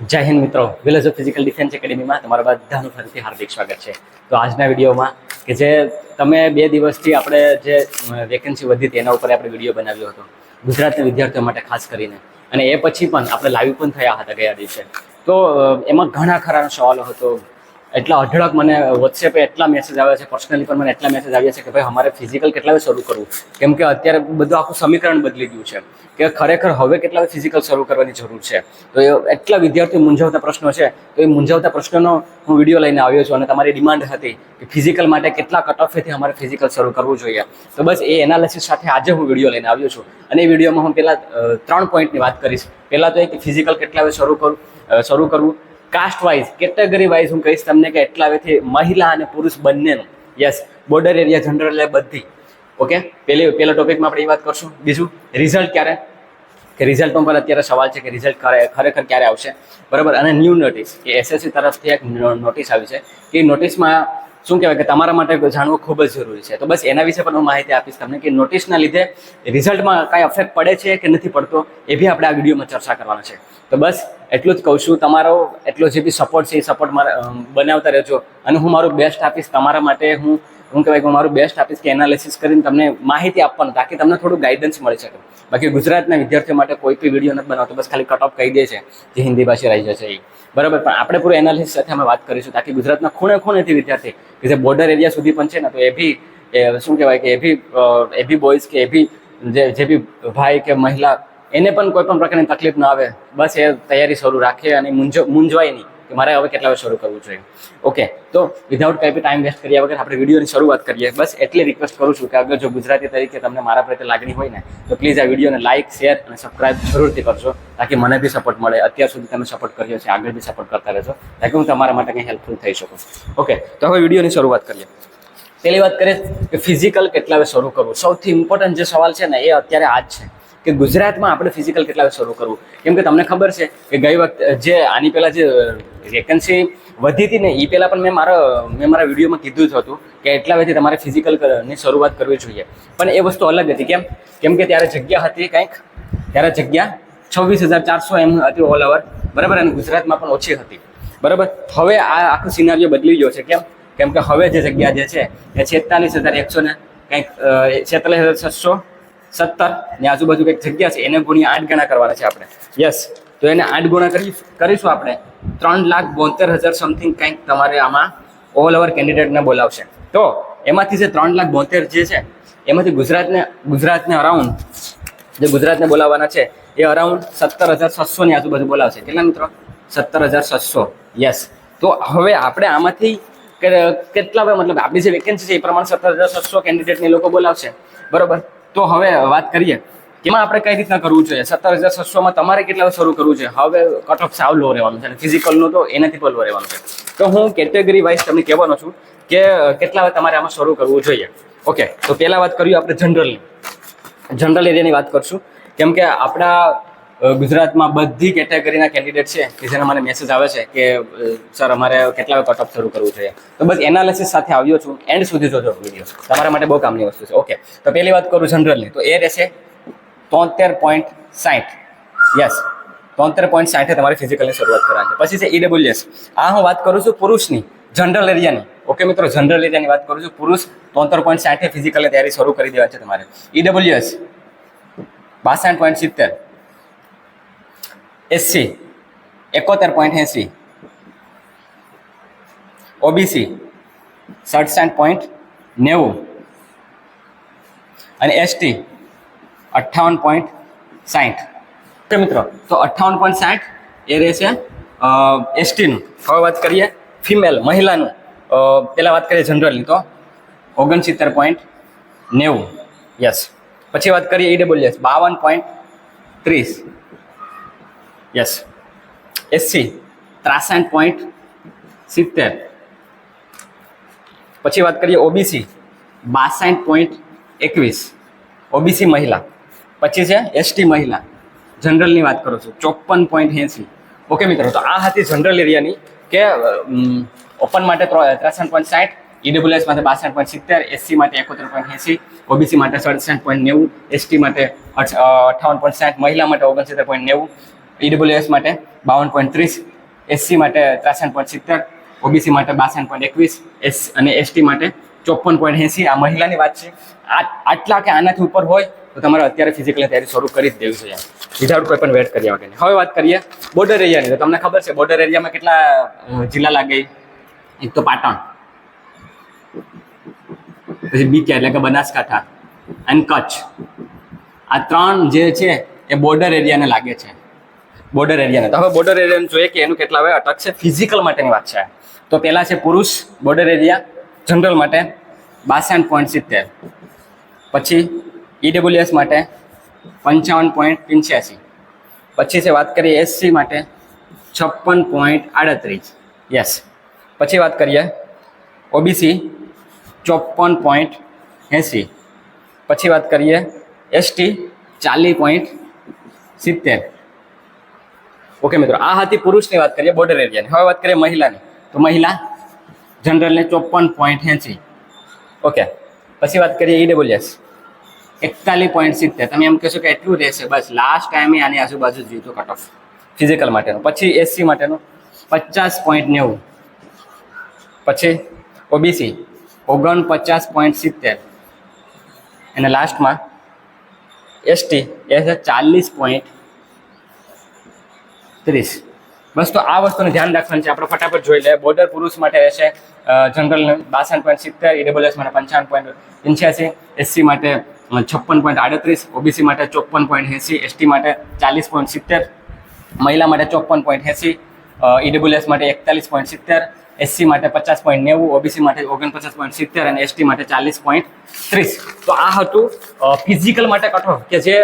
જય હિન્દ મિત્રો, village of physical defence એકેડેમીમાં તમારા બધાનું ફરીથી હાર્દિક સ્વાગત છે. તો આજના વિડીયોમાં કે જે તમે 2 દિવસથી આપણે જે વેકેન્સી વધી હતી એના ઉપર આપણે વિડીયો બનાવ્યો હતો ગુજરાતના વિદ્યાર્થીઓ માટે ખાસ કરીને, અને એ પછી પણ આપણે લાઈવ પણ થયા હતા ગયા દિવસે. તો એમાં ઘણા ખરા સવાલો હતો, એટલા અઢળક મને વોટ્સએપે એટલા મેસેજ આવ્યા છે, પર્સનલી પણ મને એટલા મેસેજ આવ્યા છે કે ભાઈ અમારે ફિઝિકલ કેટલા વાગે શરૂ કરવું, કેમ કે અત્યારે બધું આખું સમીકરણ બદલી ગયું છે કે ખરેખર હવે કેટલા વાગે ફિઝિકલ શરૂ કરવાની જરૂર છે. તો એ એટલા વિદ્યાર્થીઓ મૂંઝવતા પ્રશ્નો છે, તો એ મૂંઝવતા પ્રશ્નોનો હું વિડીયો લઈને આવ્યો છું. અને તમારી ડિમાન્ડ હતી કે ફિઝિકલ માટે કેટલા કટ ઓફેથી અમારે ફિઝિકલ શરૂ કરવું જોઈએ, તો બસ એ એનાલિસિસ સાથે આજે હું વિડીયો લઈને આવ્યો છું. અને એ વિડીયોમાં હું પહેલાં 3 પોઈન્ટની વાત કરીશ. પહેલાં તો એ કે ફિઝિકલ કેટલા વાગે શરૂ કરવું, કાસ્ટ વાઇઝ કેટેગરી વાઇઝ હું કહીશ તમને કે એટલા વેથી મહિલા અને પુરુષ બંનેનું, યસ, બોર્ડર એરિયા, જનરલ એ બધી. ઓકે, પહેલા ટોપિકમાં આપણે એ વાત કરશું. બીજું, રિઝલ્ટ ક્યારે, કે રિઝલ્ટમાં પણ અત્યારે સવાલ છે કે રિઝલ્ટ ખરેખર ક્યારે આવશે, બરાબર. અને ન્યૂ નોટિસ કે એસએસસી તરફથી એક નોટિસ આવી છે કે એ નોટિસમાં શું કહેવાય કે તમારા માટે જાણવું ખૂબ જ જરૂરી છે. તો બસ એના વિશે પણ હું માહિતી આપીશ તમને કે નોટિસના લીધે રિઝલ્ટમાં કાંઈ અફેક્ટ પડે છે કે નથી પડતો, એ બી આપણે આ વિડીયોમાં ચર્ચા કરવાના છે. તો બસ એટલું જ કહું છું, તમારો એટલો જે બી સપોર્ટ છે એ સપોર્ટ બનાવતા રહેજો. અને હું મારું બેસ્ટ આપીશ તમારા માટે. હું કહેવાય કે હું મારું બેસ્ટ આપીશ કે એનાલિસિસ કરીને તમને માહિતી આપવાનું, તાકી તમને થોડું ગાઈડન્સ મળી શકે. બાકી ગુજરાતના વિદ્યાર્થીઓ માટે કોઈ પણ વિડીયો નથી બનાવતો, બસ ખાલી કટ ઓફ કહી દે છે જે હિન્દી ભાષી રહી જશે એ, બરાબર. પણ આપણે પૂરું એનાલિસિસ સાથે અમે વાત કરીશું, તાકી ગુજરાતના ખૂણે ખૂણેથી વિદ્યાર્થી કે જે બોર્ડર એરિયા સુધી પણ છે ને, તો એ બી શું કહેવાય કે એ બી બોયઝ કે એ બી જે બી ભાઈ કે મહિલા, એને પણ કોઈ પણ પ્રકારની તકલીફ ના આવે, બસ એ તૈયારી શરૂ રાખે અને મૂંઝવાય નહીં કે મારે હવે કેટલા શરૂ કરવું જોઈએ. ઓકે, તો વિધાઉટ કંઈ બી ટાઈમ વેસ્ટ કર્યા વગર આપણે વિડીયોની શરૂઆત કરીએ. બસ એટલી રિક્વેસ્ટ કરું છું કે અગર જો ગુજરાતી તરીકે તમને મારા પ્રત્યે લાગણી હોય ને, તો પ્લીઝ આ વિડીયોને લાઇક, શેર અને સબસ્ક્રાઇબ જરૂરથી કરશો, તાકી મને બી સપોર્ટ મળે. અત્યાર સુધી તમે સપોર્ટ કર્યો છે, આગળ બી સપોર્ટ કરતા રહેજો, તાકી હું તમારા માટે કંઈ હેલ્પફુલ થઈ શકું. ઓકે, તો હવે વિડીયોની શરૂઆત કરીએ. પહેલી વાત કરીએ કે ફિઝિકલ કેટલા વાગે શરૂ કરવું. સૌથી ઇમ્પોર્ટન્ટ જે સવાલ છે ને એ અત્યારે આ જ છે કે ગુજરાતમાં આપણે ફિઝિકલ કેટલા વાગે શરૂ કરવું. કેમ કે તમને ખબર છે કે ગઈ વખતે જે આની પહેલાં જે વેકેન્સી વધી હતી ને, એ પહેલાં પણ મેં મારા વિડીયોમાં કીધું જ હતું કે એટલા વાગ્યાથી તમારે ફિઝિકલની શરૂઆત કરવી જોઈએ. પણ એ વસ્તુ અલગ હતી. કેમ કે ત્યારે જગ્યા હતી કંઈક, ત્યારે જગ્યા 26,400 એમ હતી ઓલ ઓવર, બરાબર. અને ગુજરાતમાં પણ ઓછી હતી, બરાબર. હવે આ આખો સિનારીઓ બદલી ગયો છે. કેમ કે હવે જે જગ્યા જે છે એ 46,100 ને કંઈક 46,617 ની આજુબાજુ કંઈક જગ્યા છે, એને ગુણ્યા 8 ગણા કરવાના છે આપણે. યસ, તો એને 8 ગુણા કરીશું આપણે, 3,72,000 સમથિંગ કંઈક તમારે આમાં ઓલ ઓવર કેન્ડિડેટને બોલાવશે. તો એમાંથી જે 3,72,000 જે છે એમાંથી ગુજરાતને અરાઉન્ડ જે ગુજરાતને બોલાવવાના છે એ અરાઉન્ડ 17,600 ની આજુબાજુ બોલાવશે. કેટલા મિત્રો? 17,600. યસ, તો હવે આપણે આમાંથી કેટલા, મતલબ આપણી જે વેકેન્સી છે એ પ્રમાણે 17,600 કેન્ડિડેટને લોકો બોલાવશે, બરોબર. તો હવે વાત કરીએ કે એમાં આપણે કઈ રીતના કરવું જોઈએ. 17,600માં તમારે કેટલા શરૂ કરવું છે. હવે કટ ઓફ સાવ લો રહેવાનું છે, અને ફિઝિકલનું તો એનાથી પણ લો રહેવાનું છે. તો હું કેટેગરી વાઇઝ તમને કહેવાનો છું કે કેટલા તમારે આમાં શરૂ કરવું જોઈએ. ઓકે, તો પહેલા વાત કરીએ આપણે જનરલ એરિયાની વાત કરશું. કેમ કે આપણા ગુજરાતમાં બધી કેટેગરીના કેન્ડિડેટ છે કે જેના મને મેસેજ આવે છે કે સર અમારે કેટલા કટ ઓફ શરૂ કરવું જોઈએ. તો બસ એનાલિસિસ સાથે આવ્યો છું, એન્ડ સુધી જોજો વિડીયો, તમારા માટે બહુ કામની વસ્તુ છે. ઓકે, તો પહેલી વાત કરું જનરલની, તો એ રહેશે 73.60. યસ, 73.60 તમારી ફિઝિકલની શરૂઆત કરવાની છે. પછી છે ઈડબ્લ્યુએસ. આ હું વાત કરું છું પુરુષની, જનરલ એરિયાની. ઓકે મિત્રો, જનરલ એરિયાની વાત કરું છું. પુરુષ 73.60 ફિઝિકલની તૈયારી શરૂ કરી દેવાની છે તમારે. ઈડબ્લ્યુએસ 62.70, એસસી 71.80, ઓબીસી 67.90 અને એસટી 58.60. ઓકે મિત્રો, તો 58.60 એ રહેશે એસટીનું. હવે વાત કરીએ ફિમેલ, મહિલાનું. પહેલાં વાત કરીએ જનરલની, તો 69.90. યસ, પછી વાત કરીએ ઈડબ્લ્યુએસ 52.30. Yes, SC 63.70. પછી વાત કરીએ ઓબીસી 62.21, ઓબીસી મહિલા. પછી છે એસટી મહિલા, જનરલની વાત કરું છું 54.80. ઓકે મિત્રો, તો આ હતી જનરલ એરિયાની કે ઓપન માટે 63.60, ઈડબ્લ્યુએસ માટે 62.70, એસસી માટે 71.80, ઓબીસી માટે 67.90, એસટી માટે 58.60, મહિલા માટે 69.90, ઈડબ્લ્યુએસ માટે 52.30, એસસી માટે 63.70, ઓબીસી માટે 62.21 અને એસટી માટે 54.80. આ મહિલાની વાત છે. આટલા કે આનાથી ઉપર હોય તો તમારે અત્યારે ફિઝિકલની તૈયારી શરૂ કરી જ દેવી જોઈએ, વિધાઉટ કોઈ પણ વેટ કર્યા વગરની. હવે વાત કરીએ બોર્ડર એરિયાની. તો તમને ખબર છે બોર્ડર એરિયામાં કેટલા જિલ્લા લાગે? એક તો પાટણ, પછી બીકે એટલે કે બનાસકાંઠા અને કચ્છ. આ 3 જે છે એ બોર્ડર એરિયાને લાગે છે, બોર્ડર એરિયાને. તો હવે બોર્ડર એરિયાને જોઈએ કે એનું કેટલા હવે અટક છે. ફિઝિકલ માટેની વાત છે. તો પહેલા છે પુરુષ બોર્ડર એરિયા જનરલ માટે 62.70, પછી ઈડબ્લ્યુએસ માટે 55.85, પછી છે વાત કરીએ એસસી માટે 56.38, યસ. પછી વાત કરીએ ઓબીસી 54.80, પછી વાત કરીએ એસટી 40.70. ઓકે મિત્રો, આ હતી પુરુષની વાત કરીએ બોર્ડર એરિયાની. હવે વાત કરીએ મહિલાની. તો મહિલા જનરલને 54.80. ઓકે, પછી વાત કરીએ ઈડબ્લ્યુએસ 41.70. તમે એમ કહેશો કે એટલું રહેશે, બસ લાસ્ટ ટાઈમે આની આજુબાજુ જ જીતો કટ ઓફ ફિઝિકલ માટેનું. પછી એસસી માટેનું 50.90, પછી ઓબીસી 49.70 અને લાસ્ટમાં એસટી એ છે 40.30. બસ તો આ વસ્તુને ધ્યાન રાખવાનું છે. આપણે ફટાફટ જોઈ લે. બોર્ડર પુરુષ માટે રહેશે જનરલ 62.70, ઈડબ્લ્યુએસ માટે 55.85, એસસી માટે 56.38, ઓબીસી માટે 54.80, એસટી માટે 40.70, મહિલા માટે 54.80, ઈડબ્લ્યુએસ માટે 41.70, એસસી માટે 50.90, ઓબીસી માટે 49.70 અને એસટી માટે 40.30. તો આ હતું ફિઝિકલ માટે કઠોર કે જે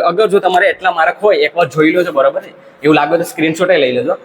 અગર જો તમારે એટલા માર્ક હોય, એકવાર જોઈ લો છો બરાબર, એવું લાગે તો સ્ક્રીનશોટ લઈ લેજો.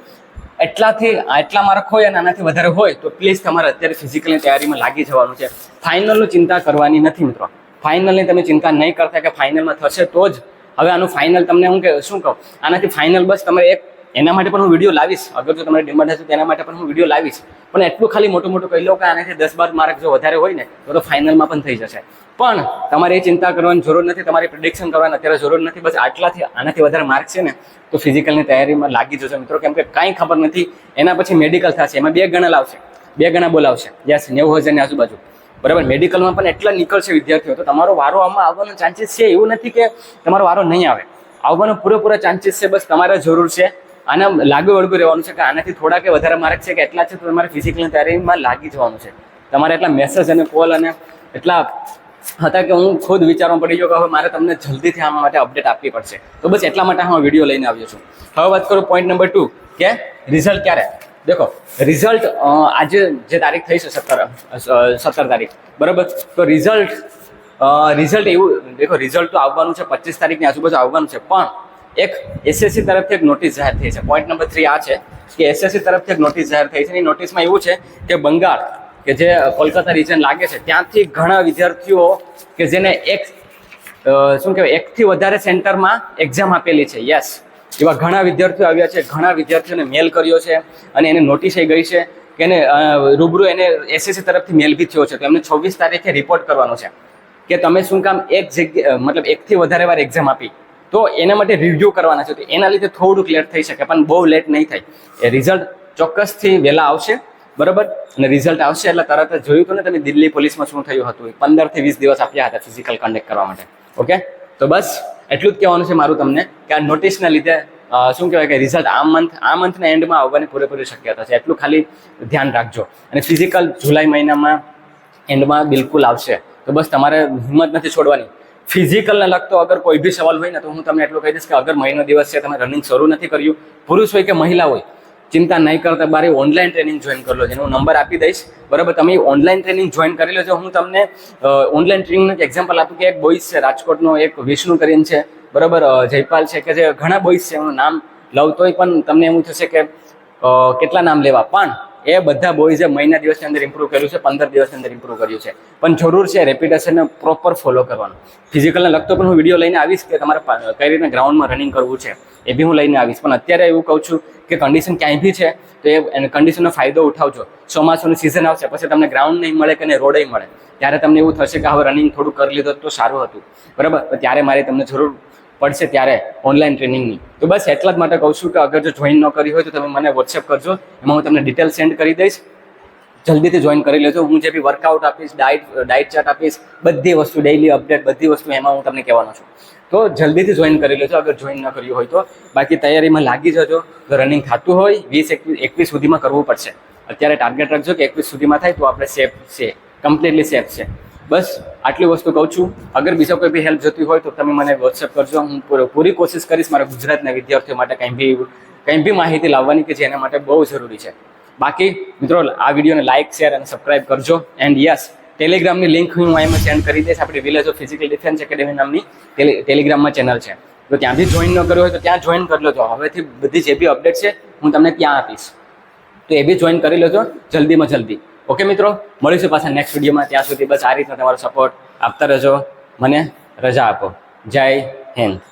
એટલા માર્ક હોય અને આનાથી વધારે હોય તો પ્લીઝ તમારે અત્યારે ફિઝિકલની તૈયારીમાં લાગી જવાનું છે. ફાઇનલનું ચિંતા કરવાની નથી મિત્રો. ફાઇનલની તમે ચિંતા નહીં કરતા કે ફાઇનલમાં થશે તો જ. હવે આનું ફાઇનલ તમને હું કે શું કહું, આનાથી ફાઇનલ બસ તમારે એક એના માટે પણ હું વિડીયો લાવીશ. અગર જો તમારે ડિમાન્ડ હશે તેના માટે પણ હું વિડીયો લાવીશ. પણ એટલું ખાલી મોટું કહી લો કે આનાથી 10-12 માર્ક જો વધારે હોય ને તો ફાઇનલમાં પણ થઈ જશે. પણ તમારે એ ચિંતા કરવાની જરૂર નથી, તમારી પ્રિડિક્શન કરવાની અત્યારે જરૂર નથી. બસ આનાથી વધારે માર્ક છે ને તો ફિઝિકલની તૈયારીમાં લાગી જશે મિત્રો. કેમ કે કાંઈ ખબર નથી, એના પછી મેડિકલ થશે, એમાં 2 ગણા લાવશે, 2 ગણા બોલાવશે. યસ, 90,000 ની આજુબાજુ બરાબર. મેડિકલમાં પણ એટલા નીકળશે વિદ્યાર્થીઓ, તો તમારો વારો આમાં આવવાનો ચાન્સીસ છે. એવું નથી કે તમારો વારો નહીં આવે, આવવાનો પૂરેપૂરા ચાન્સીસ છે. બસ તમારે જરૂર છે આને લાગુ વળગું રહેવાનું છે કે આનાથી થોડા કે વધારે માર્ક છે કે એટલા છે તો તમારે ફિઝિકલની તૈયારીમાં લાગી જવાનું છે. તમારે એટલા મેસેજ અને કોલ અને એટલા હતા કે હું ખુદ વિચારવા પડી ગયો કે હવે મારે તમને જલ્દીથી આના માટે અપડેટ આપવી પડશે. તો બસ એટલા માટે હું વિડીયો લઈને આવ્યો છું. હવે વાત કરું પોઈન્ટ નંબર 2 કે રિઝલ્ટ ક્યારે. દેખો રિઝલ્ટ આજે જે તારીખ થઈ છે 17 તારીખ બરાબર. તો રિઝલ્ટ એવું દેખો, રિઝલ્ટ તો આવવાનું છે 25 તારીખની આજુબાજુ આવવાનું છે. પણ એક એસએસસી તરફથી એક નોટિસ જાહેર થઈ છે. પોઈન્ટ નંબર 3 આ છે કે એસએસસી તરફથી એક નોટિસ જાહેર થઈ છે. એ નોટિસમાં એવું છે કે બંગાળ કે જે કોલકાતા રિજન લાગે છે ત્યાંથી ઘણા વિદ્યાર્થીઓ કે જેને શું કહેવાય 1 થી વધારે સેન્ટરમાં એક્ઝામ આપેલી છે. યસ, એવા ઘણા વિદ્યાર્થીઓ આવ્યા છે. ઘણા વિદ્યાર્થીઓને મેલ કર્યો છે અને એને નોટિસ એ ગઈ છે કે એને રૂબરૂ એને એસએસસી તરફથી મેલ બી થયો છે. તો એમને 26 તારીખે રિપોર્ટ કરવાનો છે કે તમે શું કામ એક જગ્યા મતલબ 1 થી વધારે વાર એક્ઝામ આપી. તો એના માટે રિવ્યૂ કરવાના છે. તો એના લીધે થોડુંક લેટ થઈ શકે, પણ બહુ લેટ નહીં થાય. એ રિઝલ્ટ ચોક્કસથી વહેલા આવશે બરાબર. અને રિઝલ્ટ આવશે એટલે તરત જ જોયું હતું ને તમે દિલ્હી પોલીસમાં શું થયું હતું. 15 થી 20 દિવસ આપ્યા હતા ફિઝિકલ કન્ડક્ટ કરવા માટે. ઓકે, તો બસ એટલું જ કહેવાનું છે મારું તમને કે આ નોટિસના લીધે શું કહેવાય કે રિઝલ્ટ આ મંથના એન્ડમાં આવવાની પૂરેપૂરી શક્યતા છે. એટલું ખાલી ધ્યાન રાખજો. અને ફિઝિકલ જુલાઈ મહિનામાં એન્ડમાં બિલકુલ આવશે. તો બસ તમારે હિંમત નથી છોડવાની. ફિઝિકલને લગતો અગર કોઈ બી સવાલ હોય ને તો હું તમને એટલું કહી દઈશ કે અગર મહિનો દિવસ છે તમે રનિંગ શરૂ નથી કર્યું, પુરુષ હોય કે મહિલા હોય, ચિંતા નહીં કરતા બારે ઓનલાઈન ટ્રેનિંગ જોઈન કરી લો. જેનો નંબર આપી દઈશ બરાબર. તમે ઓનલાઈન ટ્રેનિંગ જોઈન કરી લેજો. હું તમને ઓનલાઈન ટ્રેનિંગનું એક્ઝામ્પલ આપું કે એક બોઈસ છે રાજકોટનો, એક વિષ્ણુ કરીને છે બરાબર, જયપાલ છે, કે જે ઘણા બોઈસ છે. હું નામ લઉં તોય પણ તમને એવું થશે કે કેટલા નામ લેવા, પણ એ બધા બોઈઝે મહિના દિવસની અંદર ઇમ્પ્રૂવ કર્યું છે, 15 દિવસની અંદર ઇમ્પ્રૂવ કર્યું છે. પણ જરૂર છે રેપિટેશનને પ્રોપર ફોલો કરવાનું. ફિઝિકલને લગતો પણ હું વિડીયો લઈને આવીશ કે તમારે કઈ રીતે ગ્રાઉન્ડમાં રનિંગ કરવું છે એ બી હું લઈને આવીશ. પણ અત્યારે એવું કહું છું કે કન્ડિશન ક્યાંય બી છે તો એ કન્ડિશનનો ફાયદો ઉઠાવજો. ચોમાસાની સિઝન આવશે પછી તમને ગ્રાઉન્ડ નહીં મળે કે રોડ નહીં મળે, ત્યારે તમને એવું થશે કે હવે રનિંગ થોડું કરી લીધું તો સારું હતું બરાબર. ત્યારે મારી તમને જરૂર પડશે ત્યારે ઓનલાઈન ટ્રેનિંગની. તો બસ એટલા જ માટે કહું છું કે અગર જો જોઈન ન કરી હોય તો તમે મને વોટ્સએપ કરજો, એમાં હું તમને ડિટેલ સેન્ડ કરી દઈશ. જલ્દીથી જોઈન કરી લેજો. હું જે બી વર્કઆઉટ આપીશ, ડાયટ ચાર્ટ આપીશ, બધી વસ્તુ ડેઇલી અપડેટ, બધી વસ્તુ એમાં હું તમને કહેવાનો છું. તો જલ્દીથી જોઈન કરી લેજો અગર જોઈન ન કર્યું હોય તો. બાકી તૈયારીમાં લાગી જજો. જો રનિંગ થતું હોય 20-21 સુધીમાં કરવું પડશે. અત્યારે ટાર્ગેટ રાખજો કે 21 સુધીમાં થાય તો આપણે સેફ છે, કમ્પ્લીટલી સેફ છે. બસ આટલી વસ્તુ કહું છું. અગર બીજો કોઈ બી હેલ્પ જોતી હોય તો તમે મને વોટ્સએપ કરજો. હું પૂરી કોશિશ કરીશ મારા ગુજરાતના વિદ્યાર્થીઓ માટે કંઈ બી માહિતી લાવવાની કે જેના માટે બહુ જરૂરી છે. બાકી મિત્રો આ વિડીયોને લાઇક, શેર અને સબસ્ક્રાઇબ કરજો. એન્ડ યસ, ટેલિગ્રામની લિંક હું એમાં સેન્ડ કરી દઈશ. આપણી village of physical defence academy નામની ટેલિગ્રામમાં ચેનલ છે. તો ત્યાંથી જોઈન ન કર્યું હોય તો ત્યાં જોઈન કરી લેજો. હવેથી બધી જે બી અપડેટ છે હું તમને ત્યાં આપીશ, તો એ બી જોઈન કરી લેજો જલ્દીમાં જલ્દી. ઓકે મિત્રો, મળીશું પાછા નેક્સ્ટ વિડીયોમાં. ત્યાં સુધી બસ આ રીતના તમારો સપોર્ટ આપતા રહેજો. મને રજા આપો. જય હિન્દ.